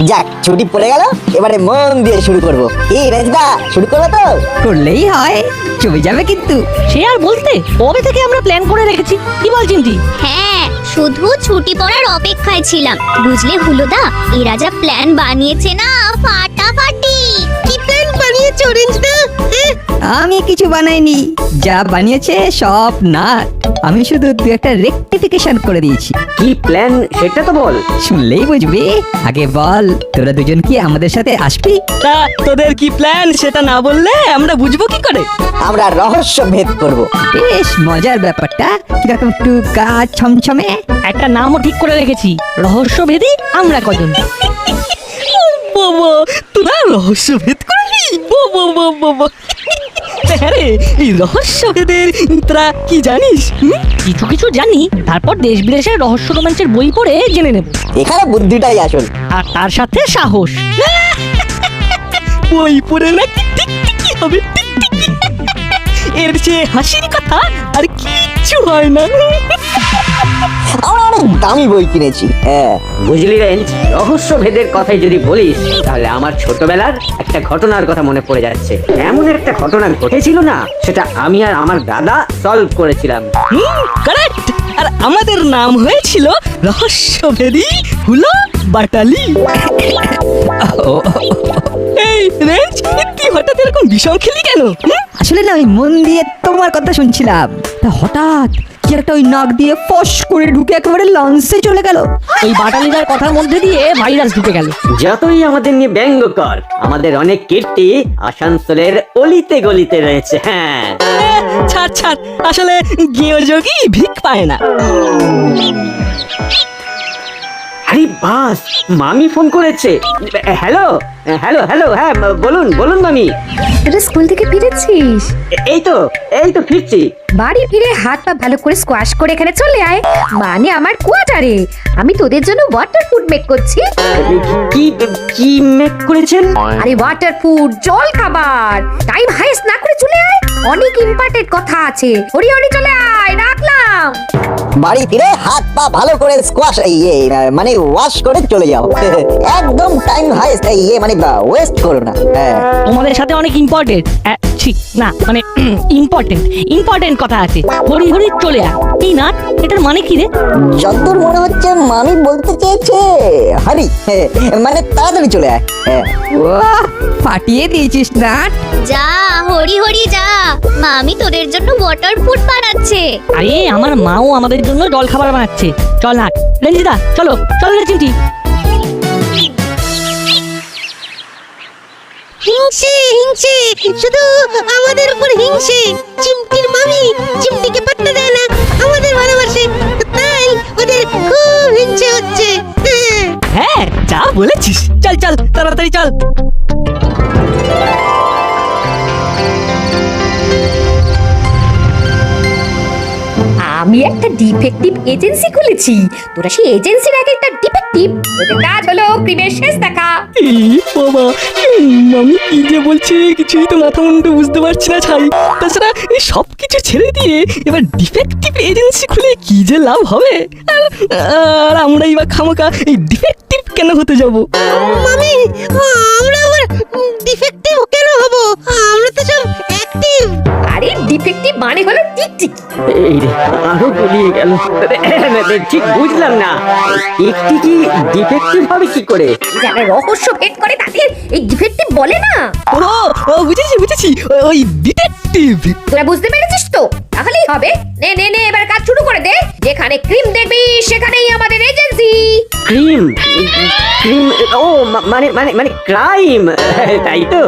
যাক ছুটি পড়ে গেল, এবারে মন দিয়ে শুরু করব। এই রেজদা শুরু করবে তো? করলেই হয়, চলে যাবে কিন্তু। সে আর বলতে, কবে থেকে আমরা প্ল্যান করে রেখেছি, কি বল চিমটি? হ্যাঁ, শুধু ছুটি পড়ার অপেক্ষায় ছিলাম। বুঝলে হুলোদা, এরা যা প্ল্যান বানিয়েছে না, ফাটাফাটি। কি প্ল্যান বানিয়েছো রেঞ্জদা? আমি কিছু বানাইনি, যা বানিয়েছে সব নাট। আমি শুধু দু একটা রেকটিফিকেশন করে দিয়েছি। কি প্ল্যান সেটা তো বল। শুনলেই বুঝবি। আগে বল, তোরা দুজন কি আমাদের সাথে আসবি? তা তোদের কি প্ল্যান সেটা না বললে আমরা বুঝবো কি করে? আমরা রহস্য ভেদ করব। বেশ মজার ব্যাপারটা, কিরকম একটু গা ছমছমে। একটা নামও ঠিক করে রেখেছি, রহস্যভেদী আমরা কজন। বাবা, তোরা রহস্যভেদ করবি? বাবা বাবা বাবা। হ্যাঁ রে, এই রহস্যভেদের তোরা কি জানিস? কিছু কিছু জানি, তারপর দেশ বিদেশের রহস্য রোমাঞ্চের বই পড়ে জেনে নেব। এখানে বুদ্ধিটাই আসল। আর তার সাথে সাহস। বই পড়ে নাকি টিকটিকি হবে, টিকটিকি। এর চেয়ে হাসির কথা আর কিচ্ছু হয় না। আমরা অনেক দামি বই কিনেছি। হ্যাঁ বুঝলি রেঞ্জ, রহস্য ভেদের কথাই যদি বলিস তাহলে আমার ছোটবেলার একটা ঘটনার কথা মনে পড়ে যাচ্ছে। এমন একটা ঘটনা ঘটেছিল না, সেটা আমি আর আমার দাদা সলভ করেছিলাম। কারেক্ট। আর আমাদের নাম হয়েছিল রহস্যভেদী হুলো বাটালি। এই রেঞ্জ, তুই হঠাৎ এরকম বিষম খেলি কেন? আসলে না, আমি মন দিয়ে তোমার কথা শুনছিলাম, তা হঠাৎ কি একটা ওই নাক দিয়ে ফস করে ঢুকে একেবারে লাঞ্চে চলে গেল। ওই বাটালিদার কথার মধ্যে দিয়ে ভাইরাস ঢুকে গেল। যতই আমাদের নিয়ে ব্যঙ্গ কর, আমাদের অনেক কীর্তি আসানসোলের অলিতে গলিতে রয়েছে। হ্যাঁ ছাড় ছাড়, আসলে গৃহযোগী ভিক পায় না। আরে বাস, মামি ফোন করেছে। হ্যালো হ্যালো হ্যালো, হ্যাঁ বলুন বলুন মামি। তোরা স্কুল থেকে ফিরেছিস? এই তো ফিরছি। বাড়ি ফিরে হাত পা ভালো করে স্কোয়াশ করে এখানে চলে আয়, মানে আমার কোয়ার্টারে। আমি তোদের জন্য ওয়াটার ফুড মেক করছি। কি কি মেক করেছেন? আরে ওয়াটার ফুড, জল খাবার। টাইম হাইস্ট না করে চলে আয়, অনেক ইম্পর্টেন্ট কথা আছে। হরি হরি চলে আয়, রাখলাম। বাড়ি ফিরে হাত পা ভালো করে স্কোয়াশ মানে ওয়াশ করে চলে যাও। একদম টাইম হাইস্ট মানে ওয়েস্ট করো না। হ্যাঁ তোমাদের সাথে অনেক ইম্পর্টেন্ট, না মানে ইম্পর্টেন্ট কথা আছে। হরি হরি চলে আয়। এই না, এটার মানে কি রে? যতদূর মনে হচ্ছে মামি বলতে চেয়েছে হরি, মানে তাড়াতাড়ি চলে আয়। হ্যাঁ ওহ, ফাটিয়ে দিয়েছিস নাট। যা হরি হরি যা, মামি তোদের জন্য ওয়াটার ফুড বানাচ্ছে। আরে আমার মাও আমাদের জন্য জল খাবার বানাচ্ছে। চল না রঞ্জিতা, চলো চলো রে চিমটি। হিংসে হিংসে, শুধু আমাদের উপর হিংসে। চিমটির মামি চিমটিকে পাত্তা দেয় না, আমাদের ভালোবাসে, তাই ওদের খুব হিংসে হচ্ছে। হ্যাঁ যা বলেছিস, চল চল তাড়াতাড়ি চল। আমি একটা ডিফেক্টিভ এজেন্সি খুলেছি। তোরা সেই এজেন্সির এক একটা ডিফেক্টিভ। তোদের কাজ হলো ক্রিমের শেষ দেখা। এই বাবা, মামি কি যে বলছে কিছুই তো মাথা মুন্ডু বুঝতে পারছি না ছাই। তাছাড়া এই সব কিছু ছেড়ে দিয়ে এবার ডিফেক্টিভ এজেন্সি খুলে কি যে লাভ হবে? আর আমরাই বা খামোকা এই ডিফেক্টিভ কেন হতে যাব? মামি, আমরা আবার ডিফেক্টিভ কেন হব? আমরা তো সব অ্যাক্টিভ। আরে ডিফেক্টিভ মানে হলো টিকটিকি। এই রে, আরো গলিয়ে গেল। ঠিক বুঝলাম না, একটি কি ডিফেক্টিভ হবে কি করে? যারা রহস্য ভেদ করে তাদের এই ডিফেক্টিভ বলে না। ও বুঝেছি, ওই ডিটেকটিভ। তোরা বুঝতে পেরেছিস তো? তাহলেই হবে। নে নে নে, এবার কাজ শুরু করে দে। যেখানে ক্রিম দেখবি সেখানেই আমাদের এজেন্সি। ক্রিম ক্রিম, ও মানে মানে মানে ক্রাইম, তাই তো?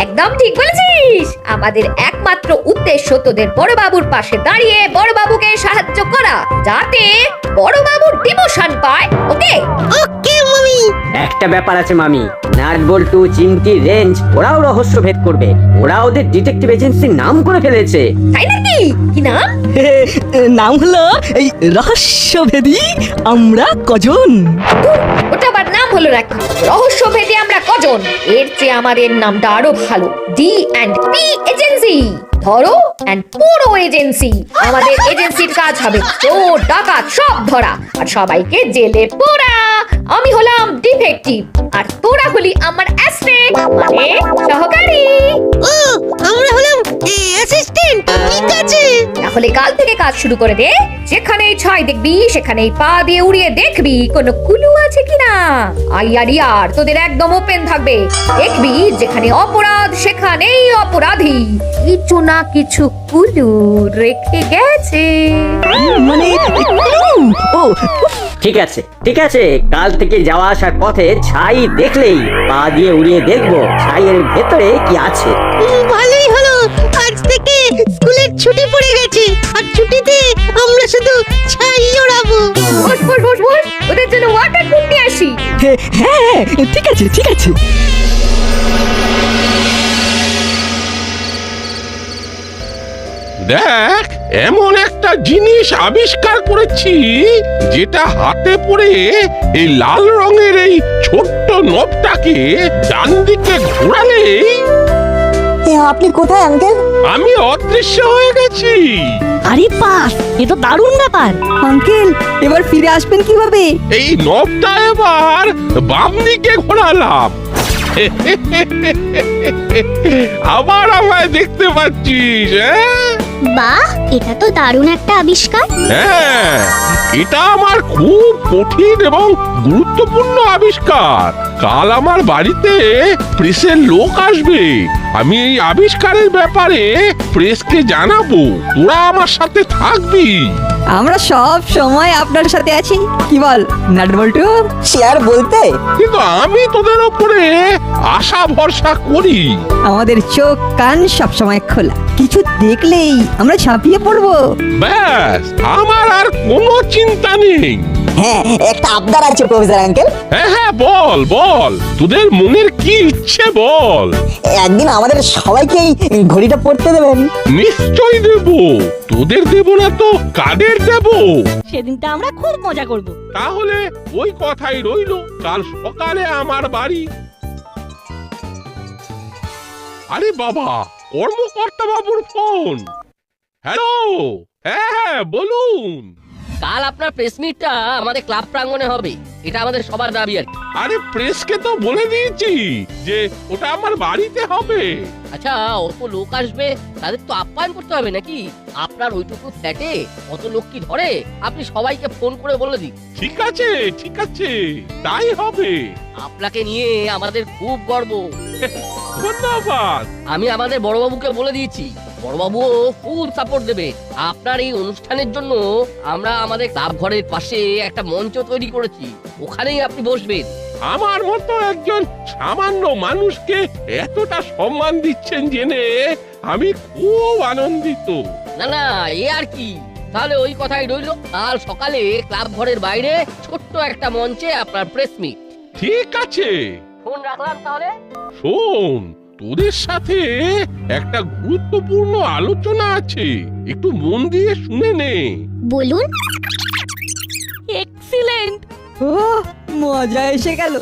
একদম ঠিক বলেছিস। আমাদের একমাত্র উদ্দেশ্য তোদের বড়বাবুর পাশে দাঁড়িয়ে বড়বাবুকে সাহায্য করা, যাতে বড়বাবু ডিমোশন পায়। ওকে ওকে মামি। একটা ব্যাপার আছে মামি, নাট বল্টু চিমটি রেঞ্জ ওরাও রহস্য ভেদ করবে। ওরা ওদের ডিটেকটিভ এজেন্সির নাম করে ফেলেছে। তাই নাকি? কি নাম? নাম হলো এই রহস্যভেদী আমরা কজন। ওটা আবার নাম হলো নাকি? রহস্য ভেদে আমরা কজন। এর চেয়ে আমাদের নামটা আরো ভালো, D&P এজেন্সি। ধরো এন্ড পুরো এজেন্সি। আমাদের এজেন্সির কাজ হবে চোর ডাকাত সব ধরা আর সবাইকে জেলে পোড়া। আমি আমি হলাম ডিফেক্টিভ আর তোরা হলি আমার অ্যাসিস্ট্যান্ট মানে সহকারী। ও আমরা হলাম অ্যাসিস্ট্যান্ট, ঠিক আছে। তাহলে কাল থেকে কাজ শুরু করে দে। যেখানেই ছাই দেখবি সেখানেই পা দিয়ে উড়িয়ে দেখবি কোনো কুলু আছে কিনা। আইয়ার তোদের একদম ওপেন থাকবে। দেখবি যেখানে অপরাধ সেখানেই অপরাধী কিছু না কিছু কুলু রেখে গেছে। মানে ও ঠিক আছে ঠিক আছে, কাল থেকে যাওয়া আসার পথে ছাই দেখলেই পা দিয়ে উড়িয়ে দেখবো ছাইয়ের ভেতরে কি আছে। ভালোই হলো, আজ থেকে স্কুলের ছুটি পড়ে গেছে আর ছুটিতে আমরা শুধু ছাই ওড়াবো। বস বস বস বস, ওদের জন্য ওয়াটার প্রুফ নিয়ে আসি। হ্যাঁ ঠিক আছে ঠিক আছে। দেখ, এমন একটা জিনিস আবিষ্কার করেছি যেটা হাতে পড়ে এই লাল রঙের এই ছোট্ট নবটাকে ডান দিকে ঘোরালেই আপনি কোথায় আঙ্কেল? আমি অদৃশ্য হয়ে গেছি। আরে পাস, এ তো দারুণ ব্যাপার। আঙ্কেল এবার ফিরে আসবেন কিভাবে? এই নবটা এবার বাম দিকে ঘোরালাম। আবার আমায় দেখতে পাচ্ছিস? বাহ, এটা তো দারুণ একটা আবিষ্কার। হ্যাঁ, এটা আমার খুব কঠিন এবং গুরুত্বপূর্ণ আবিষ্কার। কাল আমার বাড়িতে প্রেসের লোক আসবে। আমি এই আবিষ্কারের ব্যাপারে প্রেসকে জানাবো। তোরা আমার সাথে থাকবি। আমরা সব সময় আপনার সাথে আছি, কি বল নাটবল্টু? শেয়ার বলতে কিন্তু আমি তোদের ওপরে আশা ভরসা করি। আমাদের চোখ কান সব সময় খোলা, কিছু দেখলেই আমরা ঝাঁপিয়ে পড়বো। ব্যাস, আমার আর কোনো চিন্তা নেই। হ্যাঁ, একটা আবদার আছে প্রফেসর আঙ্কেল। হ্যাঁ হ্যাঁ, বল বল, তোদের মনের কি ইচ্ছে বল। একদিন আমাদের সবাইকে এই ঘড়িটা পড়তে দেবেন। নিশ্চয়ই দেব। তোদের দেব না তো কাদের দেব? সেদিনটা আমরা খুব মজা করব। তাহলে ওই কথাই রইলো, কাল সকালে আমার বাড়ি। আরে বাবা, কর্মকর্তা বাবুর ফোন। হ্যালো, হ্যাঁ বলুন। কাল আপনার প্রেস মিটটা আমাদের ক্লাব প্রাঙ্গণে হবে, এটা আমাদের সবার দাবি আর কি। আরে প্রেসকে তো বলে দিয়েছি যে ওটা আমার বাড়িতে হবে। আচ্ছা, অত লোক আসবে, তাদের তো আপ্যায়ন করতে হবে নাকি? আপনার ওইটুকু ফ্ল্যাটে অত লোক কি ধরে? আপনি সবাইকে ফোন করে বলে দিন। ঠিক আছে ঠিক আছে, তাই হবে। আপনাকে নিয়ে আমাদের খুব গর্ব। ধন্যবাদ। আমি আমাদের বড়বাবুকে বলে দিয়েছি, বড়বাবুও ফুল সাপোর্ট দেবে। আপনার এই অনুষ্ঠানের জন্য আমরা আমাদের ক্লাব ঘরের পাশে একটা মঞ্চ তৈরি করেছি, ওখানেই আপনি বসবেন। আমার মতো একজন সামান্য মানুষকে এতটা সম্মান দিচ্ছেন জেনে আমি খুব আনন্দিত। না না, এ আর কি। তাহলে ওই কথাই রইলো, কাল সকালে ক্লাব ঘরের বাইরে ছোট্ট একটা মঞ্চে আপনার প্রেস মিট। ঠিক আছে, ফোন রাখলাম তাহলে। শোন, তোদের সাথে একটা গুরুত্বপূর্ণ আলোচনা আছে, একটু মন দিয়ে শুনে নে। বলুন। এক্সিলেন্ট। ও মজা এসে গেল।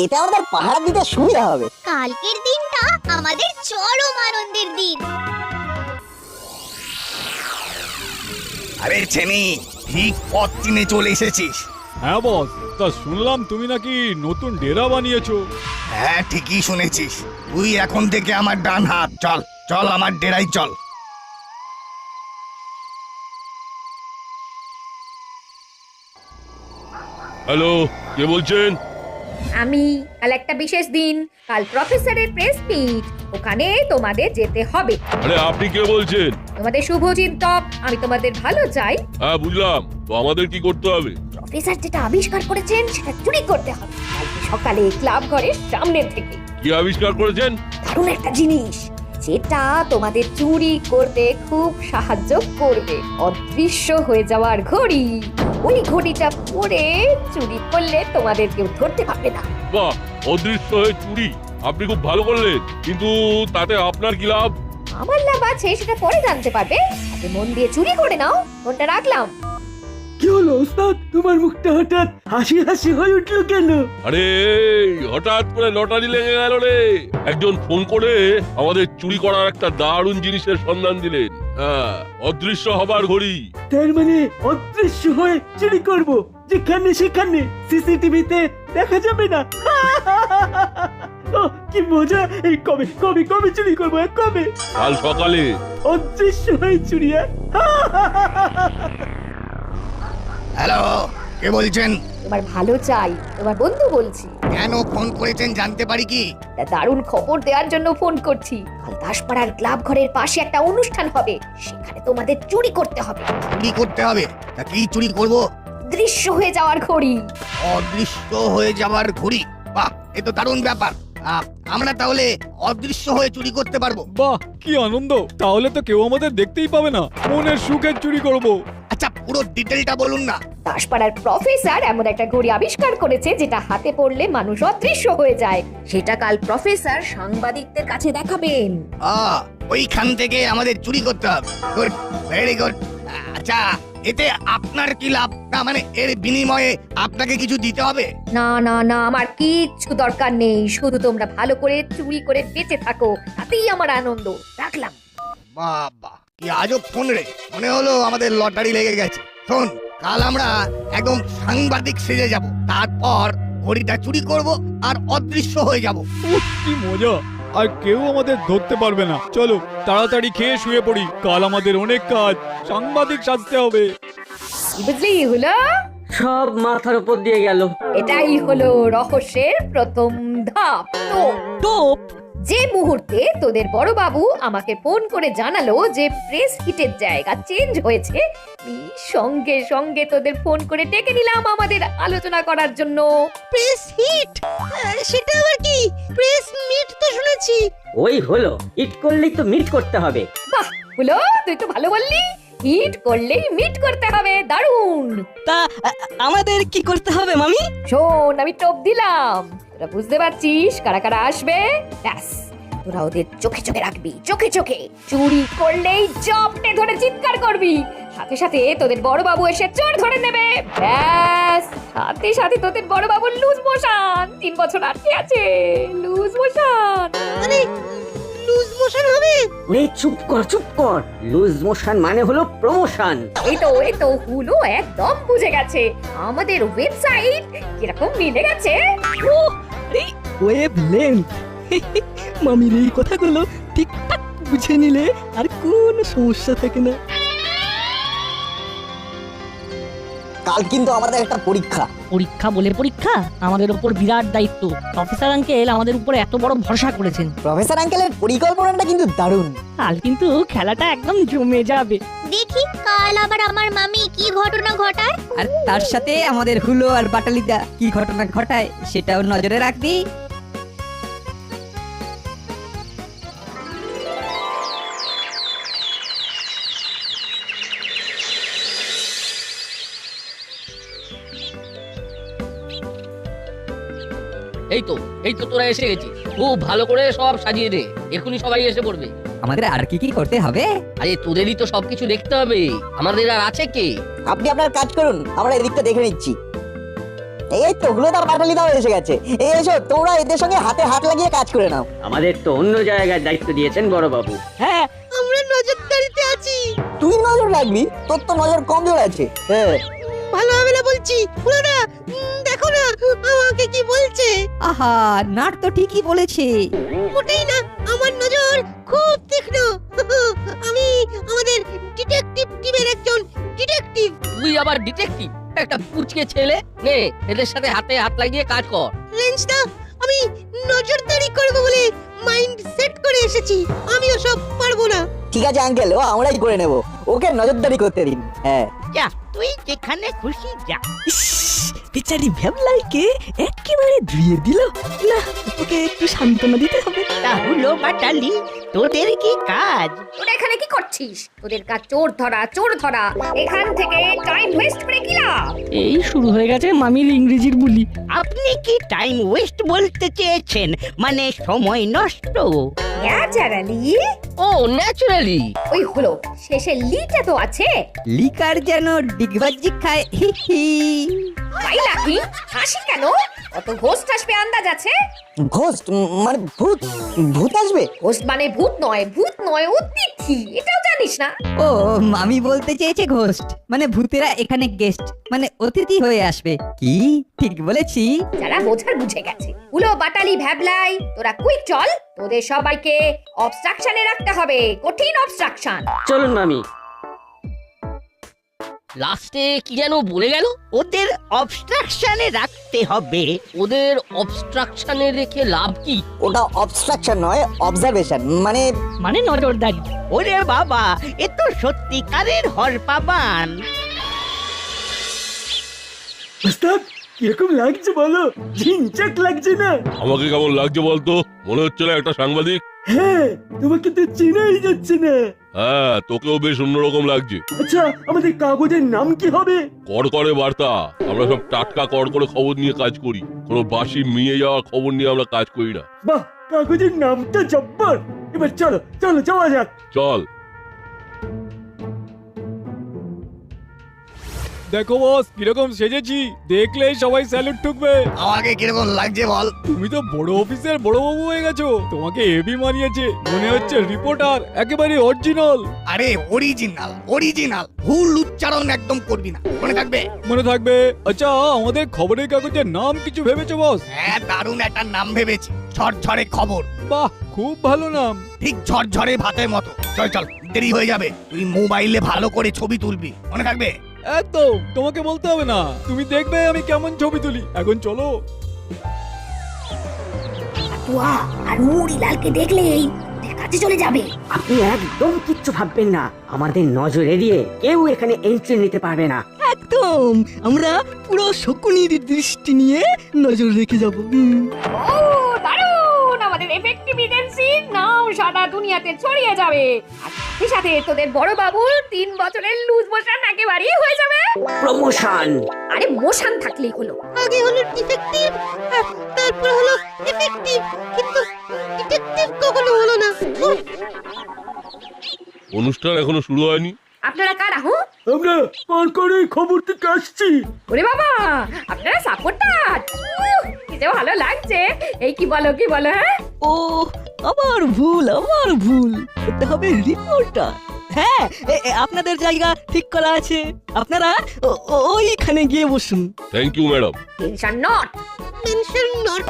এটা আমাদের পাহারা দিতে সুবিধা হবে। কালকের দিনটা আমাদের চরম আনন্দের দিন। আরে ছেনি, ঠিক পথ চিনে চলে এসেছিস। হ্যাঁ বস, তা শুনলাম তুমি নাকি নতুন ডেরা বানিয়েছো। হ্যাঁ ঠিকই শুনেছিস। তুই এখন থেকে আমার ডান হাত। চল চল আমার ডেরায় চল। হ্যালো, কে বলছেন? আমি কাল একটা বিশেষ দিন, কাল প্রফেসরের প্রেস মিট, ওখানে তোমাদের যেতে হবে। আরে আপনি কে বলছেন? তোমাদের শুভচিন্তক, আমি তোমাদের ভালো চাই। হ্যাঁ বুঝলাম, তো আমাদের কি করতে হবে? প্রফেসর যেটা আবিষ্কার করেছেন সেটা চুরি করতে হবে কালকে সকালে ক্লাব ঘরের সামনে থেকে। কি আবিষ্কার করেছেন? দারুণ একটা জিনিস যেটা তোমাদের চুরি করতে খুব সাহায্য করবে। অদৃশ্য হয়ে যাওয়ার ঘড়ি। ওই ঘড়িটা পরে চুরি করলে তোমাদের কেউ ধরতে পারবে না। বাহ, অদৃশ্য হয়ে চুরি, আপনি খুব ভালো করলেন। কিন্তু তাতে আপনার কি লাভ? আমার লাভ আছে সেটা পরে জানতে পারবে। আগে মন দিয়ে চুরি করে নাও। ফোনটা রাখলাম। কি হলো ওস্তাদ, তোমার মুখটা হঠাৎ হাসি হাসি হয়ে উঠলো কেন? আরে হঠাৎ করে লটারি লেগে গেল রে। একজন ফোন করে আমাদের চুরি করার একটা দারুণ জিনিসের সন্ধান দিলেন। হ্যাঁ, অদৃশ্য হবার ঘড়ি। তার মানে অদৃশ্য হয়ে চুরি করব, যেখানে সেখানে সিসিটিভিতে দেখা যাবে না। ও, কি মজা! এই কবে কবে কবে চুরি করবো, কবে? কাল সকালে। অদৃশ্য হয়ে চুরি? হ্যালো, কে বলছেন? তোমার ভালো চাই, তোমার বন্ধু বলছি। কেন ফোন করেছেন জানতে পারি কি? তা দারুণ খবর দেওয়ার জন্য ফোন করছি। কাল দাসপাড়ার ক্লাব ঘরের পাশে একটা অনুষ্ঠান হবে, সেখানে তোমাদের চুরি করতে হবে। চুরি করতে হবে? তা কি চুরি করব? দৃশ্য হয়ে যাওয়ার ঘড়ি। অদৃশ্য হয়ে যাওয়ার ঘড়ি? বাহ, এ তো দারুণ ব্যাপার। আমরা তাহলে অদৃশ্য হয়ে চুরি করতে পারবো। বাহ, কি আনন্দ! তাহলে তো কেউ আমাদের দেখতেই পাবে না, মনের সুখে চুরি করব। আচ্ছা, পুরো ডিটেলটা বলুন না। দাসপাড়ার প্রফেসর এমন একটা ঘড়ি আবিষ্কার করেছে যেটা হাতে পড়লে মানুষ অদৃশ্য হয়ে যায়। সেটা কাল প্রফেসর সাংবাদিকদের কাছে দেখাবেন। ওইখান থেকে আমাদের চুরি করতে হবে। Good, very good. আচ্ছা, এতে আপনার কি লাভ? না মানে এর বিনিময়ে আপনাকে কিছু দিতে হবে? না না না, আমার কিচ্ছু দরকার নেই, শুধু তোমরা ভালো করে চুরি করে বেঁচে থাকো, তাতেই আমার আনন্দ। রাখলাম। বাবা, কি আজব ফোন রে! মনে হলো আমাদের লটারি লেগে গেছে। শোন, কাল আমরা একদম সাংবাদিক সেজে যাব, তারপর ঘড়িটা চুরি করব আর অদৃশ্য হয়ে যাব। কি মজা! আর কেউ আমাদের ধরতে পারবে না। চলো তাড়াতাড়ি খেয়ে শুয়ে পড়ি, কাল আমাদের অনেক কাজ, সাংবাদিক সাজতে হবে। কি বুঝলি হলো? সব মাথার উপর দিয়ে গেল। এটাই হলো রহস্যের প্রথম ধাপ। টোপ যে মুহূর্তে তোদের বড় বাবু আমাকে ফোন করে জানালো যে প্রেস হিটের জায়গা চেঞ্জ হয়েছে, আমি সঙ্গে সঙ্গে তোদের ফোন করে ডেকে নিলাম আমাদের আলোচনা করার জন্য। Press hit? সেটা আবার কি? প্রেস মিট তো শুনেছি। ওই হলো, ইট করলেই তো মিট করতে হবে। বাহ হলো, তুই তো ভালো বললি। হিট করলেই মিট করতে হবে, দারুণ। তা আমাদের কি করতে হবে মামি? শোন, আমি টোপ দিলাম, তোরা বুঝতে পারছিস কারা কারা আসবে? ব্যাস, তোরা ওদের চোখে চোখে রাখবি, চোখে চোখে। চুরি করলেই জপটে ধরে চিৎকার করবি, সাথে সাথে তোদের বড় বাবু এসে চোর ধরে নেবে। ব্যাস, সাথে সাথে তোদের বড় বাবু লুজ মোশন, 3 বছর আটকে আছে, লুজ মোশন। মানে লুজ মোশন হবে? ওই চুপ কর। লুজ মোশন মানে হলো প্রমোশন। এই তো হুলো একদম বুঝে গেছে। আমাদের ওয়েবসাইট কিরকম মিলে গেছে। এই ওয়েব লেন্থ। মামির এই কথাগুলো ঠিকঠাক বুঝে নিলে আর কোনো সমস্যা থাকে না। কাল কিন্তু আমাদের একটা পরীক্ষা। পরীক্ষা বলে পরীক্ষা, আমাদের উপর বিরাট দায়িত্ব। প্রফেসর আঙ্কেল আমাদের উপর এত বড় ভরসা করেছেন। প্রফেসর আঙ্কেলের পরিকল্পনাটা কিন্তু দারুণ। কাল কিন্তু খেলাটা একদম জমে যাবে। দেখি কাল আবার আমার মামি কি ঘটনা ঘটায়। আর তার সাথে আমাদের হুলো আর বাটালিদা কি ঘটনা ঘটায় সেটাও নজরে রাখবি। এই তো তোরা এসে গেছিস। খুব ভালো করে সব সাজিয়ে দে, এখনই সবাই এসে পড়বে। আমাদের আর কি কি করতে হবে? আরে তোদেরই তো সবকিছু দেখতে হবে, আমাদের আর আছে কে? আপনি আপনার কাজ করুন, আমরা এদিকটা দেখে নিচ্ছি। এই তো হুলোদা বাটালিদাও এসে গেছে। এই এসো, তোমরা এদের সঙ্গে হাতে হাত লাগিয়ে কাজ করে নাও। আমাদের তো অন্য জায়গায় দায়িত্ব দিয়েছেন বড় বাবু। হ্যাঁ, আমরা নজরদারিতে আছি। তুই নজর রাখবি, তোর তো নজর কমজোর আছে। হ্যাঁ, ভালো হবে না বলছি। পুরোটা দেখো না আমাকে কি বলছে। আহা, নাট তো ঠিকই বলেছে। মোটেই না, আমার নজর খুব তীক্ষ্ণ। আমি আমাদের ডিটেকটিভ টিমের একজন ডিটেকটিভ। তুই আবার ডিটেকটিভ? একটা পুচকে ছেলে, নে এদের সাথে হাতে হাত লাগিয়ে কাজ কর। রেঞ্জদা, আমি নজরদারি করব বলে মাইন্ড সেট করে এসেছি। আমি ওসব পারবো না। ঠিক আছে আঙ্কেল, ও আমরাই করে নেব, ওকে নজরদারি করতে দিন। হ্যাঁ, যা, তুই যেখানে খুশি যা। ইস, বেচারি ভ্যাবলাইকে একেবারে ধুয়ে দিল। না, ওকে একটু সান্ত্বনা দিতে হবে। তাহলে বাটালি তোদের কি কাজ? তোরা এখানে কি করছিস? তোদের কাজ চোর ধরা, চোর ধরা। এখান থেকে টাইম ওয়েস্ট করে কি লাভ? এই শুরু হয়ে গেছে মামির ইংরেজির বুলি। আপনি কি টাইম ওয়েস্ট বলতে চেয়েছেন? মানে সময় নষ্ট? ন্যাচারালি। ও ন্যাচারালি। ওই হলো, শেষে লিটা তো আছে। লিকার যেন ডিগবাজি খায়, হি হি। তাই নাকি? হাসি কেন? কত ঘোস্ট আসবে আন্দাজ আছে? ঘোস্ট মানে ভূত? ভূত আসবে? ঘোস্ট মানে ভূত নয়, ভূত নয়, অতিথি। এটাও জানিস না? ও মামি বলতে চেয়েছে ঘোস্ট মানে ভূতেরা এখানে গেস্ট মানে অতিথি হয়ে আসবে। কি ঠিক বলেছি? যারা বোঝার বুঝে গেছে। উলো বাটালি ভ্যাবলাই, তোরা কুইক চল। তোদের সবাইকে অবস্ট্রাকশনে রাখতে হবে, কঠিন অবস্ট্রাকশন। চলুন মামি। লাস্টে কি যেন বলে গেল? ওদের অবস্ট্রাকশনে রাখতে হবে। ওদের অবস্ট্রাকশনে রেখে লাভ কি? ওটা অবস্ট্রাকশন নয়, অবজারভেশন মানে নজরদারি। ওরে বাবা, এ তো সত্যিকারের হরপাবান। ওস্তাদ কিরকম লাগছে বলো? ঝিনচাক লাগছে না? আমাকে কেমন লাগছে বলতো? মনে হচ্ছে না একটা সাংবাদিক? হ্যাঁ, তোমাকে তো চেনাই যাচ্ছে না। হ্যাঁ, তোকেও বেশ অন্যরকম লাগছে। আচ্ছা, আমাদের কাগজের নাম কি হবে? কড়কড়ে বার্তা। আমরা সব টাটকা কড়কড়ে খবর নিয়ে কাজ করি, কোনো বাসি মিয়ে যাওয়ার খবর নিয়ে আমরা কাজ করি না। বাহ, কাগজের নামটা জব্বর। এবার চলো চলো যাওয়া যাক। চল। দেখো বস কিরকম সেজেছি, দেখলেই সবাই স্যালুট ঠুকবে। আমাকে কিরকম লাগছে বল? তুমি তো বড় অফিসের বড় বাবু হয়ে গেছো, তোমাকে হেভি মানিয়েছে। মনে হচ্ছে রিপোর্টার, একেবারে অরিজিনাল। আরে অরিজিনাল অরিজিনাল, ভুল উচ্চারণ একদম করবি না, মনে থাকবে? মনে থাকবে। আচ্ছা, আমাদের খবরের কাগজের নাম কিছু ভেবেছো বস? হ্যাঁ, দারুণ একটা নাম ভেবেছি, ঝরঝরে খবর। বাহ, খুব ভালো নাম। ঠিক ঝরঝরে ভাতের মতো। চল চল, দেরি হয়ে যাবে। তুই মোবাইলে ভালো করে ছবি তুলবি, মনে থাকবে? একদম, তোমাকে বলতে হবে না, তুমি দেখবে আমি কেমন ছবি তুলি। এখন চলো। আর মুড়িলালকে দেখলেই কাছে চলে যাবে। আপনি একদম কিচ্ছু ভাববেন না, আমাদের নজর এড়িয়ে কেউ এখানে এন্ট্রি নিতে পারবে না। একদম, আমরা পুরো শকুনির দৃষ্টি নিয়ে নজর রেখে যাব। ও দারুণ! আমাদের এফেক্টিভ এজেন্সি নাম সারা দুনিয়াতে ছড়িয়ে যাবে। আর সাথে সাথে তোদের বড় বাবুর 3 বছরের লুজ মোশন একেবারেই হয়ে যাবে। প্রমোশন। আরে মোশন থাকলেই হলো। আগে হলো ডিটেকটিভ, তারপর হলো এফেক্টিভ, কিন্তু ডিটেকটিভ কখনো হলো না। অনুষ্ঠান এখনো শুরু হয়নি। আপনারা কারা? হুঁ, আমরা কড়কড়ে খবর থেকে আসছি। ওরে বাবা, আপনারা সাপোর্টার। কি যে ভালো লাগছে। এই কি বলো হ্যাঁ? ও আমার ভুল, এটা হবে রিপোর্টার। হ্যাঁ, আপনাদের জায়গা ঠিক করা আছে, আপনারা ওইখানে গিয়ে বসুন। Thank you madam. Tension not. Mention not.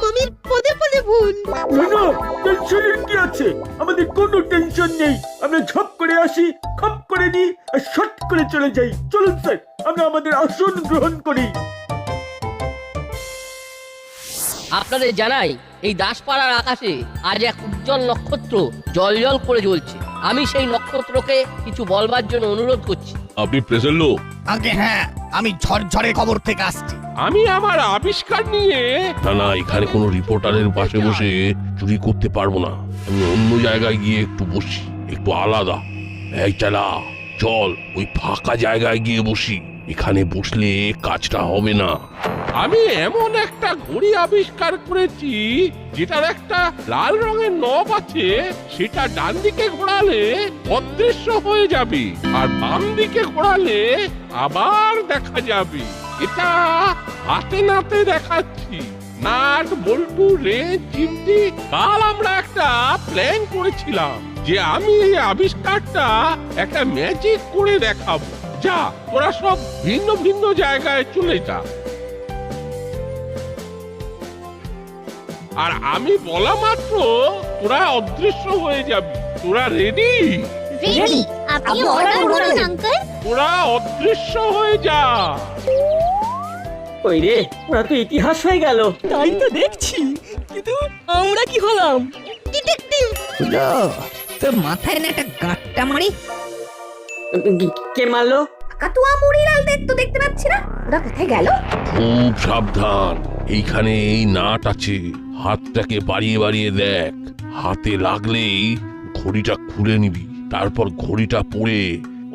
মামির পদে পদে ভুল। না না, টেনশনের কি আছে? আমাদের কোনো টেনশন নেই। আমরা ঝপ করে আসি, খপ করে নিই আর শট করে চলে যাই। চলুন স্যার, আমরা আমাদের আসন গ্রহণ করি। আপনাদের জানাই, এই দাসপাড়ার আকাশে আজ এক উজ্জ্বল নক্ষত্র জল করে জ্বলছে। আমি সেই নক্ষত্রকে কিছু বলবার জন্য অনুরোধ করছি। আপনি প্রেসের লোক? আগে হ্যাঁ, আমি ঝরঝরে খবর থেকে আসছি। আমি আমার আবিষ্কার নিয়ে না, এখানে কোনো রিপোর্টারের পাশে বসে চুরি করতে পারবো না। আমি অন্য জায়গায় গিয়ে একটু বসি, একটু আলাদা। এই চালা, চল ওই ফাঁকা জায়গায় গিয়ে বসি। এখানে বসলে কাজটা হবে না। আমি এমন একটা ঘড়ি আবিষ্কার করেছি যেটার একটা লাল রঙের নব আছে। সেটা ডান দিকে ঘোরালে অদৃশ্য হয়ে যাবে, আর বাম দিকে ঘোরালে আবার দেখা যাবে। এটা হাতে নাতে দেখাচ্ছি। নাট, বল্টু, রে, চিমটি। কাল আমরা একটা প্ল্যান করেছিলাম যে আমি এই আবিষ্কারটা একটা ম্যাজিক করে দেখাবো। যা, তোরা সব ভিন্ন ভিন্ন জায়গায় চলে যা। আর আমি বলা মাত্র তোরা অদৃশ্য হয়ে যাবি। তোরা রেডি? রেডি। আপনি অর্ডার করুন আঙ্কেল। তোরা অদৃশ্য হয়ে যা। ওই রে, ওরা তো ইতিহাস হয়ে গেল। তাই তো দেখছি, কিন্তু আমরা কি হলাম? ডিটেকটিভ। তোর মাথায় না একটা গাঁটটা মারি। কে মারলো? কাতুয়া মুড়িলাল তো দেখতে পাচ্ছি না। ওরা কোথায় গেল? খুব সাবধান, এইখানে এই নাট আছে, হাতটাকে বাড়িয়ে বাড়িয়ে দেখ, হাতে লাগলেই ঘড়িটা খুলে নিবি, তারপর ঘড়িটা পড়ে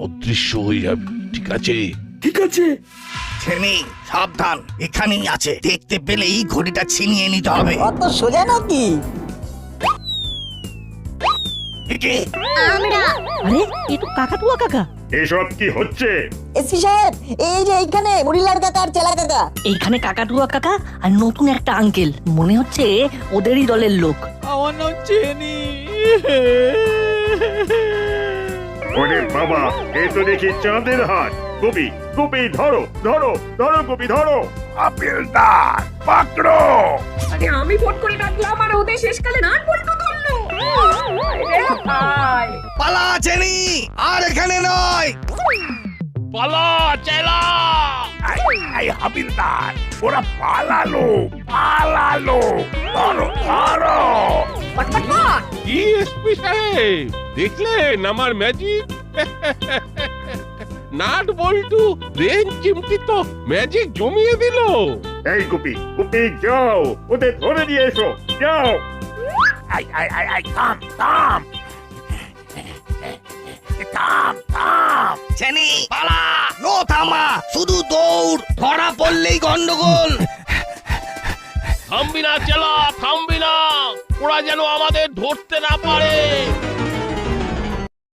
অদৃশ্য হয়ে যাবে, ঠিক আছে? ঠিক আছে। ছেনি সাবধান, এখানেই আছে, দেখতে পেলেই ঘড়িটা ছিনিয়ে নিতে হবে। অত সোজা নাকি? কে? আমরা আরে এ তো কাকাতুয়া কাকা। এসব কি হচ্ছে? এসপি সাহেব, এই যে এইখানে মুড়িলাল কাকা আর চেলা কাকা। এইখানে কাকাতুয়া কাকা আর নতুন একটা আঙ্কেল, মনে হচ্ছে ওদেরই দলের লোক। আমার নাম চেনি। ওরে বাবা, এ তো দেখি চাঁদের হাট। গোপী, গোপী ধরো ধরো ধরো, গোপী ধরো। আপেলদার পাকড়ো। আরে আমি ফোন করে ডাকলাম আর ওদের শেষকালে নাট বল্টু ধরলো। পালা ছেনি, আর এখানে নয়। পালা চেলা! এই হাবিলদার, ওরা পালালো পালালো, ধরো ধরো। কি এসপি সাহেব, দেখলেন আমার ম্যাজিক? নাট বল্টু রেঞ্জ চিমটি তো ম্যাজিক জমিয়ে দিল। এই গোপী, গোপী যাও, ওদের ধরে নিয়ে এসো, যাও। আই আই আই আই, থাম থাম থাম থাম। ছেনি পালা, নো থামা, শুধু দৌড়, ধরা পড়লেই গন্ডগোল। থামবি না চেলা, থামবি না, ওরা যেন আমাদের ধরতে না পারে।